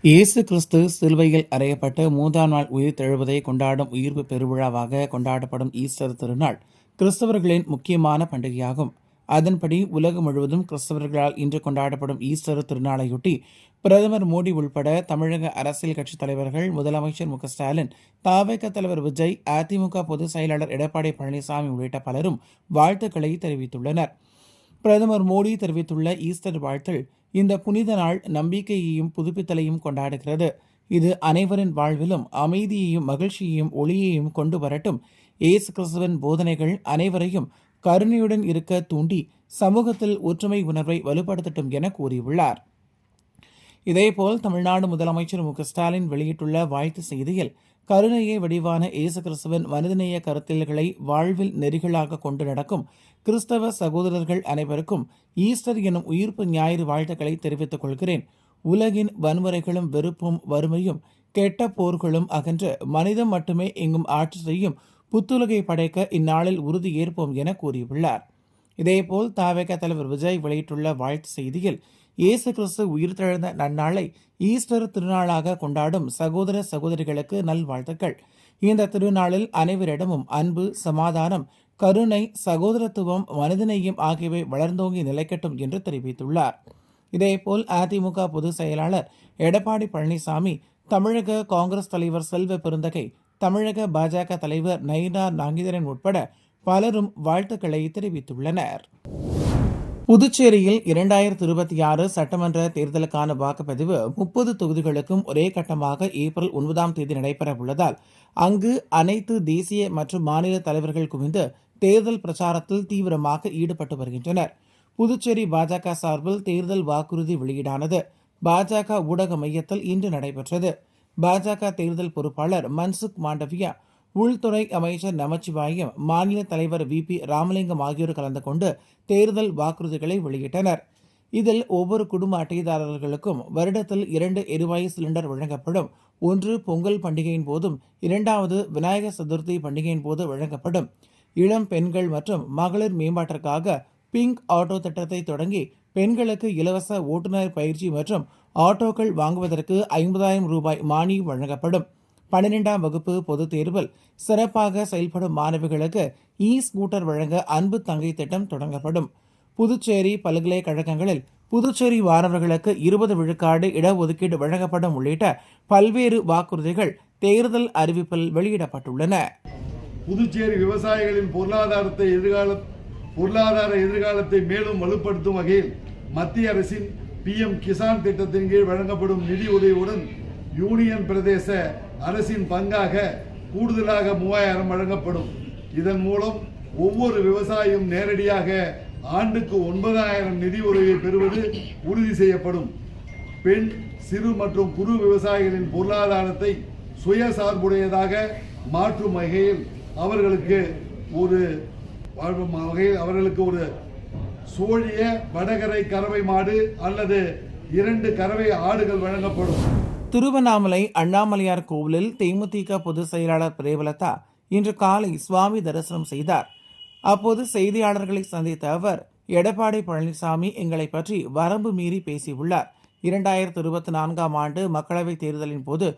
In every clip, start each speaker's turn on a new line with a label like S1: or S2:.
S1: இயேசு கிறிஸ்து சிலுவையில் அறையப்பட்டு 3ஆம் நாள் உயிர்த்தெழுவதை கொண்டாடும் உயிர்ப்பு பெருவிழாவாக கொண்டாடப்படும் ஈஸ்டர் திருநாள் கிறிஸ்தவர்களின் முக்கியமான பண்டிகையாகும். அதன்படி உலகம் முழுவதும் கிறிஸ்தவர்களால் இன்று கொண்டாடப்படும் ஈஸ்டர் திருநாளையொட்டி பிரதமர் மோடி உள்பட தமிழக அரசியல் கட்சித் தலைவர்கள், முதலமைச்சர் மு.க.ஸ்டாலின், தவேக தலைவர் விஜய், அதிமுக பொதுச் செயலாளர் எடப்பாடி பழனிசாமி உள்ளிட்ட பலரும் வாழ்த்துக்களை தெரிவித்துள்ளனர். பிரதமர் மோடி தெரிவித்துள்ள ஈஸ்டர் வாழ்த்தில், இந்த புனித நாள் நம்பிக்கையையும் புதுப்பித்தலையும் கொண்டாடுகிறது. இது அனைவரின் வாழ்விலும் அமைதியையும் மகிழ்ச்சியையும் ஒளியையும் கொண்டு வரட்டும். இயேசு கிறிஸ்துவின் போதனைகள் அனைவரையும் கருணையுடன் இருக்க தூண்டி சமூகத்தில் ஒற்றுமை உணர்வை வலுப்படுத்தட்டும் என கூறியுள்ளார். இதேபோல் தமிழ்நாடு முதலமைச்சர் மு.க.ஸ்டாலின் வெளியிட்டுள்ள வாழ்த்து செய்தியில், கருணையே வடிவான இயேசு கிறிஸ்துவின் மனிதநேய கருத்தியல்களை வாழ்வில் நெறிகளாக கொண்டு நடக்கும் கிறிஸ்தவ சகோதரர்கள் அனைவருக்கும் ஈஸ்டர் எனும் உயிர்ப்பு ஞாயிறு வாழ்த்துக்களை தெரிவித்துக் கொள்கிறேன். உலகின் வன்முறைகளும் வெறுப்பும் வறுமையும் கெட்ட போர்களும் அகன்று மனிதம் மட்டுமே எங்கும் ஆட்சி செய்யும் புத்துலகை படைக்க இந்நாளில் உறுதி ஏற்போம் என கூறியுள்ளார். இதேபோல் தவேக தலைவர் விஜய் வெளியிட்டுள்ள வாழ்த்து செய்தியில், இயேசு கிறிஸ்து உயிர்த்தெழுந்த நன்னாளை ஈஸ்டர் திருநாளாக கொண்டாடும் சகோதர சகோதரிகளுக்கு நல்வாழ்த்துக்கள். இந்த திருநாளில் அனைவரிடமும் அன்பு, சமாதானம், கருணை, சகோதரத்துவம், மனிதநேயம் ஆகியவை வளர்ந்தோங்கி நிலைக்கட்டும் என்று தெரிவித்துள்ளார். இதேபோல் அதிமுக பொதுச் செயலாளர் எடப்பாடி பழனிசாமி, தமிழக காங்கிரஸ் தலைவர் செல்வ பெருந்தகை, தமிழக பாஜக தலைவர் நயினார் நாகேந்திரன் உட்பட பலரும் வாழ்த்துக்களை தெரிவித்துள்ளனர். புதுச்சேரியில் 2026 சட்டமன்ற தேர்தலுக்கான வாக்குப்பதிவு 30 தொகுதிகளுக்கும் ஒரே கட்டமாக ஏப்ரல் 9ஆம் தேதி நடைபெற உள்ளதால் அங்கு அனைத்து தேசிய மற்றும் மாநில தலைவர்கள் குவிந்து தேர்தல் பிரச்சாரத்தில் தீவிரமாக ஈடுபட்டு வருகின்றனர். புதுச்சேரி பாஜக சார்பில் தேர்தல் வாக்குறுதி வெளியீடானது பாஜக ஊடக மையத்தில் இன்று நடைபெற்றது. பாஜக தேர்தல் பொறுப்பாளர் மன்சுக் மாண்டவியா, உள்துறை அமைச்சர் நமச்சிவாயம், மாநில தலைவர் வி.பி. ராமலிங்கம் ஆகியோர் கலந்து கொண்டு தேர்தல் வாக்குறுதிகளை வெளியிட்டனர். இதில் ஒவ்வொரு குடும்ப அட்டைதாரர்களுக்கும் வருடத்தில் 2 எரிவாயு சிலிண்டர் வழங்கப்படும். ஒன்று பொங்கல் பண்டிகையின் போதும், இரண்டாவது விநாயகர் சதுர்த்தி பண்டிகையின் போது வழங்கப்படும். இளம் பெண்கள் மற்றும் மகளிர் மேம்பாட்டிற்காக பிங்க் ஆட்டோ திட்டத்தை தொடங்கி பெண்களுக்கு இலவச ஓட்டுநர் பயிற்சி மற்றும் ஆட்டோக்கள் வாங்குவதற்கு 50,000 ரூபாய் மானியம் வழங்கப்படும். 12ஆம் வகுப்பு பொதுத் தேர்வில் சிறப்பாக செயல்படும் மாணவிகளுக்கு ஸ்கூட்டர் வழங்க அன்பு தங்கை திட்டம் தொடங்கப்படும். புதுச்சேரி பல்கலைக்கழகங்களில் புதுச்சேரி மாணவர்களுக்கு 20 விழுக்காடு இடஒதுக்கீடு வழங்கப்படும் உள்ளிட்ட பல்வேறு வாக்குறுதிகள் தேர்தல் அறிவிப்பில் வெளியிடப்பட்டுள்ளன.
S2: புதுச்சேரி விவசாயிகளின் பொருளாதார எதிர்காலத்தை மேலும் வலுப்படுத்தும் வகையில் மத்திய அரசின் PM கிசான் திட்டத்தின் கீழ் வழங்கப்படும் நிதி உதவியுடன் யூனியன் பிரதேச அரசின் பங்காக கூடுதலாக 3,000 வழங்கப்படும். இதன் மூலம் ஒவ்வொரு விவசாயியும் நேரடியாக ஆண்டுக்கு 9,000 நிதி உதவியை பெறுவது உறுதி செய்யப்படும். பெண், சிறு மற்றும் குறு விவசாயிகளின் பொருளாதாரத்தை சுயசார்புடையதாக மாற்றும் வகையில் அவர்களுக்கு ஒரு சோழிய வடகரை கறவை மாடு அல்லது 2 கறவை ஆடுகள் வழங்கப்படும்.
S1: திருவண்ணாமலை அண்ணாமலையார் கோவிலில் தேமுதிக பொதுச் செயலாளர் பிரேமலதா இன்று காலை சுவாமி தரிசனம் செய்தார். அப்போது செய்தியாளர்களை சந்தித்த அவர், எடப்பாடி பழனிசாமி எங்களை பற்றி வரம்பு மீறி பேசியுள்ளார். 2024ஆம் ஆண்டு மக்களவைத் தேர்தலின் போது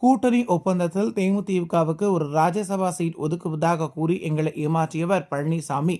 S1: கூட்டணி ஒப்பந்தத்தில் தேமுதிகவுக்கு ஒரு ராஜ்யசபா சீட் ஒதுக்குவதாக கூறி எங்களை ஏமாற்றியவர் பழனிசாமி.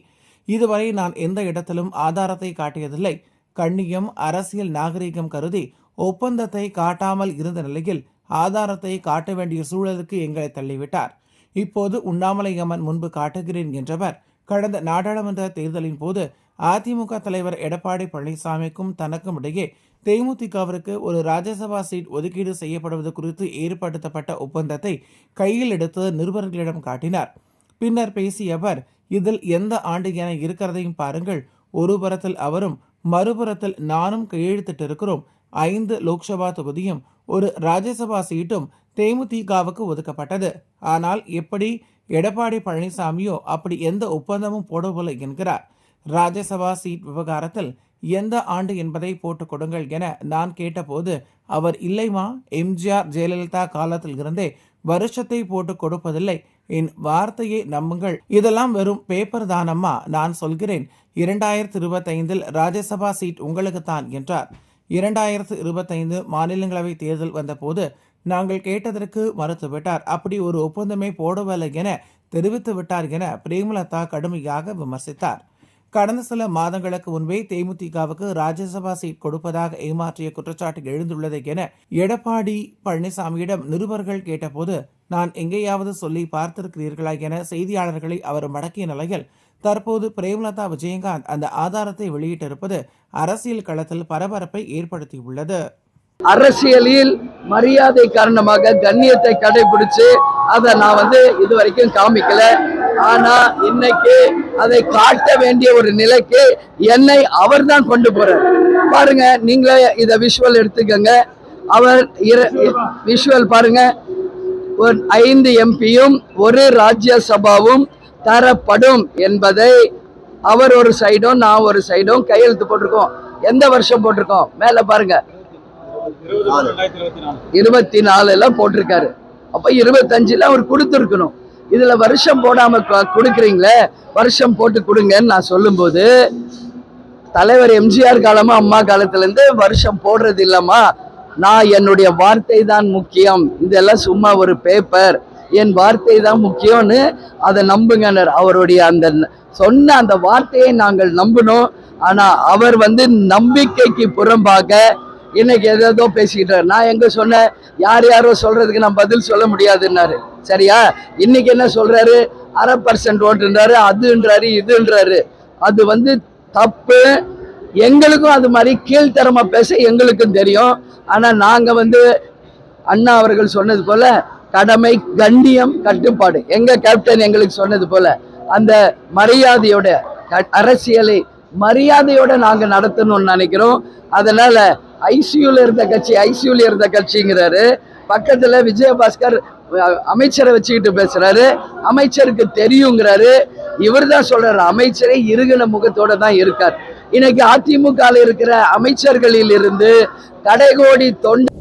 S1: இதுவரை நான் எந்த இடத்திலும் ஆதாரத்தை காட்டியதில்லை. கண்ணியம், அரசியல் நாகரிகம் கருதி ஒப்பந்தத்தை காட்டாமல் இருந்த நிலையில் ஆதாரத்தை காட்ட வேண்டிய சூழலுக்கு எங்களை தள்ளிவிட்டார். இப்போது உண்ணாமலையம்மன் முன்பு காட்டுகிறேன் என்றவர், கடந்த நாடாளுமன்ற தேர்தலின் போது அதிமுக தலைவர் எடப்பாடி பழனிசாமிக்கும் தனக்கும் இடையே தேமுதிகவிற்கு ஒரு ராஜ்யசபா சீட் ஒதுக்கீடு செய்யப்படுவது குறித்து ஏற்படுத்தப்பட்ட ஒப்பந்தத்தை கையில் எடுத்து நிருபர்களிடம் காட்டினார். பின்னர் பேசிய அவர், இதில் எந்த ஆண்டு என இருக்கிறதையும் பாருங்கள். ஒரு புறத்தில் அவரும் மறுபுறத்தில் நானும் கையெழுத்திட்டிருக்கிறோம். 5 லோக்சபா தொகுதியும் ஒரு ராஜ்யசபா சீட்டும் தேமுதிகவுக்கு ஒதுக்கப்பட்டது. ஆனால் எப்படி எடப்பாடி பழனிசாமியோ அப்படி எந்த ஒப்பந்தமும் போடவில்லை என்கிறார். ராஜ்யசபா சீட் விவகாரத்தில் எந்த ஆண்டு என்பதை போட்டுக் கொடுங்கள் என நான் கேட்டபோது அவர், இல்லைமா, எம்ஜிஆர் ஜெயலலிதா காலத்தில் இருந்தே வருஷத்தை போட்டு கொடுப்பதில்லை, என் வார்த்தையை நம்புங்கள், இதெல்லாம் வெறும் பேப்பர் தானம்மா, நான் சொல்கிறேன் 2025 ராஜ்யசபா சீட் உங்களுக்குத்தான் என்றார். 2025 மாநிலங்களவை தேர்தல் வந்தபோது நாங்கள் கேட்டதற்கு மறுத்துவிட்டார், அப்படி ஒரு ஒப்பந்தமே போடவில்லை என தெரிவித்து விட்டார் என பிரேமலதா கடுமையாக விமர்சித்தார். கடந்த சில மாதங்களுக்கு முன்பே தேமுதிகவுக்கு ராஜ்யசபா சீட் கொடுப்பதாக ஏமாற்றிய குற்றச்சாட்டு எழுந்துள்ளது என எடப்பாடி பழனிசாமியிடம் நிருபர்கள் கேட்டபோது, நான் எங்கேயாவது சொல்லி பார்த்திருக்கிறீர்களா என செய்தியாளர்களை அவர் மடக்கிய நிலையில், தற்போது பிரேமலதா விஜயகாந்த் அந்த ஆதாரத்தை வெளியிட்டிருப்பது அரசியல் களத்தில் பரபரப்பை ஏற்படுத்தியுள்ளது.
S3: அரசியலில் மரியாதை காரணமாக கண்ணியத்தை கடைபிடிச்சு அதை நான் இது வரைக்கும் காமிக்கல. ஆனா இன்னைக்கு அதை காட்ட வேண்டிய ஒரு நிலைக்கு என்னை அவர் தான் கொண்டு போறார். பாருங்க, நீங்களே இத விஷுவல் எடுத்துக்கங்க. அவர் விஷுவல் பாருங்க. ஒரு 5 எம்பியும் ஒரு ராஜ்யசபாவும் தரப்படும் என்பதை அவர் ஒரு சைடும் நான் ஒரு சைடும் கையெழுத்து போட்டிருக்கோம். எந்த வருஷம் போட்டிருக்கோம்? மேல பாருங்க, 24 போட்டிருக்காரு. அப்ப 25 அவர் கொடுத்திருக்கணும். இதுல வருஷம் போடாம கொடுக்குறீங்களே, வருஷம் போட்டு கொடுங்கன்னு நான் சொல்லும் போது, தலைவர் எம்ஜிஆர் காலமா அம்மா காலத்துல இருந்து வருஷம் போடுறது இல்லம்மா, நான் என்னுடைய வார்த்தை தான் முக்கியம், இதெல்லாம் சும்மா ஒரு பேப்பர், என் வார்த்தை தான் முக்கியம்னு அதை நம்புங்க. அவருடைய அந்த சொன்ன அந்த வார்த்தையை நாங்கள் நம்பணும். ஆனா அவர் நம்பிக்கைக்கு புறம்பாக இன்னைக்கு ஏதோ பேசிக்கிட்டாரு. நான் எங்க சொன்னேன்? யாரோ சொல்றதுக்கு நான் பதில் சொல்ல முடியாதுன்னாரு. சரியா? இன்னைக்கு என்ன சொல்றாரு? 1/2% ஓட்டுன்றாரு, அதுன்றாரு, இதுன்றாரு. அது தப்பு. எங்களுக்கும் அது மாதிரி கீழ்த்தரமா பேச எங்களுக்கும் தெரியும். ஆனா நாங்க அண்ணா அவர்கள் சொன்னது போல கடமை, கண்ணியம், கட்டுப்பாடு, எங்க கேப்டன் எங்களுக்கு சொன்னது போல அந்த மரியாதையோட அரசியலை மரியாதையோட நாங்க நடத்தணும்னு நினைக்கிறோம். அதனால ஐசியூல இருந்த கட்சிங்கிறாரு. பக்கத்துல விஜயபாஸ்கர் அமைச்சரை வச்சுக்கிட்டு பேசுறாரு. அமைச்சருக்கு தெரியுங்கிறாரு. இவர் தான் சொல்றாரு, அமைச்சரை இருகின முகத்தோட தான் இருக்கார். இன்னைக்கு அதிமுக இருக்கிற அமைச்சர்களில் இருந்து கடைகோடி தொண்டை